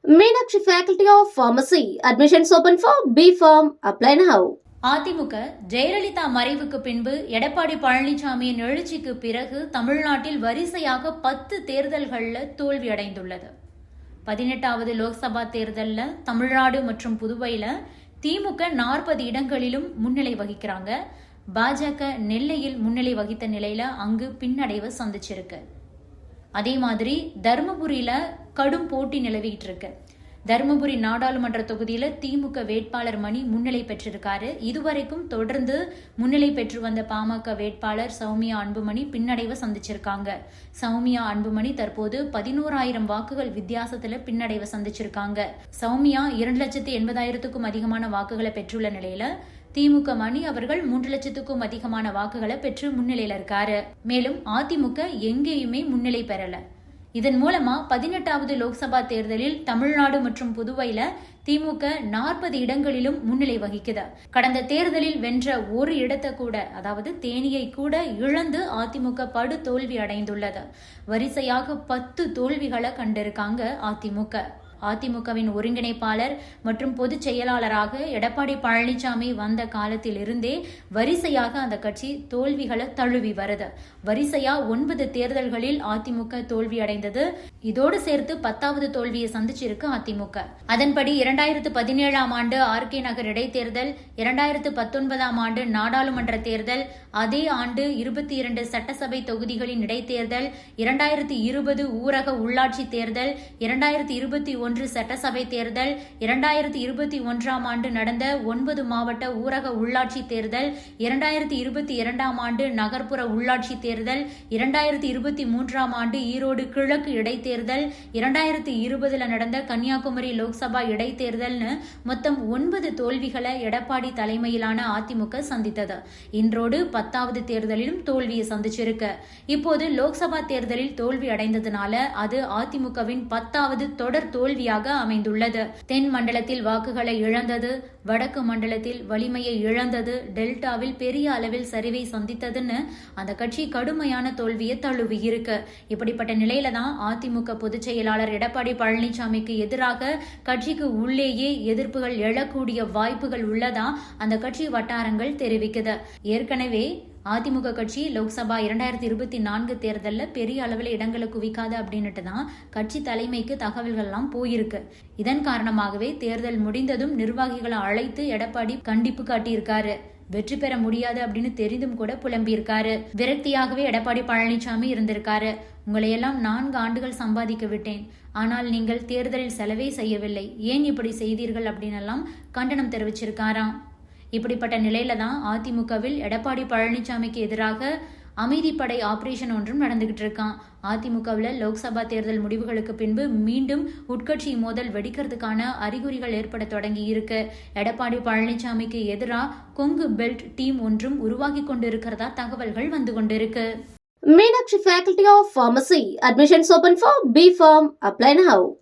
Meenakshi Faculty of Pharmacy. Admissions open for B.Pharm. Apply now. AIADMK Jayalalithaa மறைவுக்கு பின்பு எடப்பாடி பழனிசாமியின் எழுச்சிக்கு பிறகு தமிழ்நாட்டில் வரிசையாக 10 தேர்தல்களில் தோல்வி அடைந்துள்ளது. 18வது லோக்சபா தேர்தலில் தமிழ்நாடு மற்றும் புதுவையில் திமுக 40 இடங்களிலும் முன்னிலை வகிக்கிறாங்க. பாஜக நெல்லையில் முன்னிலை வகித்த நிலையில அங்கு பின்னடைவை சந்திச்சிருக்கு. அதே மாதிரி தருமபுரியில கடும் போட்டி நிலவிட்டு இருக்கு. தருமபுரி நாடாளுமன்ற தொகுதியில திமுக வேட்பாளர் மணி முன்னிலை பெற்றிருக்காரு. இதுவரைக்கும் தொடர்ந்து முன்னிலை பெற்று வந்த பாமக வேட்பாளர் சௌமியா அன்புமணி பின்னடைவை சந்திச்சிருக்காங்க. சௌமியா அன்புமணி தற்போது 11,000 வாக்குகள் வித்தியாசத்துல பின்னடைவை சந்திச்சிருக்காங்க. சௌமியா 2,80,000க்கும் அதிகமான வாக்குகளை பெற்றுள்ள நிலையில திமுக மணி அவர்கள் 3,00,000க்கும் அதிகமான வாக்குகளை பெற்று முன்னிலையில இருக்காரு. மேலும் அதிமுக எங்கேயுமே முன்னிலை பெறல. இதன் மூலமா 18வது லோக்சபா தேர்தலில் தமிழ்நாடு மற்றும் புதுவையில திமுக 40 இடங்களிலும் முன்னிலை வகிக்குது. கடந்த தேர்தலில் வென்ற ஒரு இடத்தை கூட, அதாவது தேனியை கூட இழந்து அதிமுக படு தோல்வி அடைந்துள்ளது. வரிசையாக 10 தோல்விகளை கண்டிருக்காங்க அதிமுக. அதிமுகவின் ஒருங்கிணைப்பாளர் மற்றும் பொதுச் செயலாளராக எடப்பாடி பழனிசாமி வந்த காலத்தில் இருந்தே வரிசையாக அந்த கட்சி தோல்விகளை தழுவி வருது. வரிசையா 9 தேர்தல்களில் அதிமுக தோல்வி அடைந்தது. இதோடு சேர்த்து 10வது தோல்வியை சந்திச்சிருக்கு அதிமுக. அதன்படி 2017ஆம் ஆண்டு ஆர்கே நகர் இடைத்தேர்தல், 2019ஆம் ஆண்டு நாடாளுமன்ற தேர்தல், அதே ஆண்டு 22 சட்டசபை தொகுதிகளின் இடைத்தேர்தல், 2020 ஊரக உள்ளாட்சி தேர்தல், 2021 சட்டசபை தேர்தல், 2021ஆம் ஆண்டு நடந்த 9 மாவட்ட ஊரக உள்ளாட்சி தேர்தல், 2022ஆம் ஆண்டு நகர்ப்புற உள்ளாட்சி தேர்தல், 2023ஆம் ஆண்டு ஈரோடு கிழக்கு இடைத்தேர்தல், 2020 நடந்த கன்னியாகுமரி லோக்சபா இடைத்தேர்தல்னு மொத்தம் 9 தோல்விகளை எடப்பாடி தலைமையிலான அதிமுக சந்தித்தது. இன்றோடு 10வது தேர்தலிலும் தோல்வியை சந்திச்சிருக்கு. இப்போது லோக்சபா தேர்தலில் தோல்வி அடைந்ததுனால அது அதிமுகவின் 10வது தொடர் தோல்வியாக அமைந்துள்ளது. தென் மண்டலத்தில் வாக்குகளை இழந்தது, வடக்கு மண்டலத்தில் வலிமையை இழந்தது, டெல்டாவில் பெரிய அளவில் சரிவை சந்தித்ததுன்னு அந்த கட்சி கடுமையான தோல்வியை தழுவி இருக்கு. இப்படிப்பட்ட நிலையில தான் அதிமுக பொதுச் செயலாளர் எடப்பாடி பழனிசாமிக்கு எதிராக கட்சிக்கு உள்ளேயே எதிர்ப்புகள் எழக்கூடிய வாய்ப்புகள் உள்ளதா அந்த கட்சி வட்டாரங்கள் தெரிவிக்குது. ஏற்கனவே அதிமுக கட்சி லோக்சபா 2024 தேர்தலில் பெரிய அளவில் இடங்களை குவிக்காது அப்படின்னுட்டு தான் கட்சி தலைமைக்கு தகவல்கள்லாம் போயிருக்கு. இதன் காரணமாகவே தேர்தல் முடிந்ததும் நிர்வாகிகளை அழைத்து எடப்பாடி கண்டிப்பு காட்டியிருக்காரு. வெற்றி பெற முடியாது அப்படின்னு தெரிந்தும் கூட புலம்பியிருக்காரு. விரக்தியாகவே எடப்பாடி பழனிசாமி இருந்திருக்காரு. உங்களையெல்லாம் 4 ஆண்டுகள் சம்பாதிக்க விட்டேன், ஆனால் நீங்கள் தேர்தலில் செலவே செய்யவில்லை, ஏன் இப்படி செய்தீர்கள் அப்படின்னு எல்லாம் கண்டனம் தெரிவிச்சிருக்காராம். இப்படிப்பட்ட நிலையில தான் அதிமுகவில் எடப்பாடி பழனிசாமிக்கு எதிராக அமைதிப்படை ஆபரேஷன் ஒன்றும் நடந்துகிட்டு இருக்கான். அதிமுகவில் லோக்சபா தேர்தல் முடிவுகளுக்கு பின்பு மீண்டும் உட்கட்சி மோதல் வெடிக்கிறதுக்கான அறிகுறிகள் ஏற்பட தொடங்கி இருக்கு. எடப்பாடி பழனிசாமிக்கு எதிராக கொங்கு பெல்ட் டீம் ஒன்றும் உருவாகி கொண்டிருக்கிறதா தகவல்கள் வந்து கொண்டிருக்கு. Meenakshi Faculty of Pharmacy. Admissions open for B.Pharm. Apply now.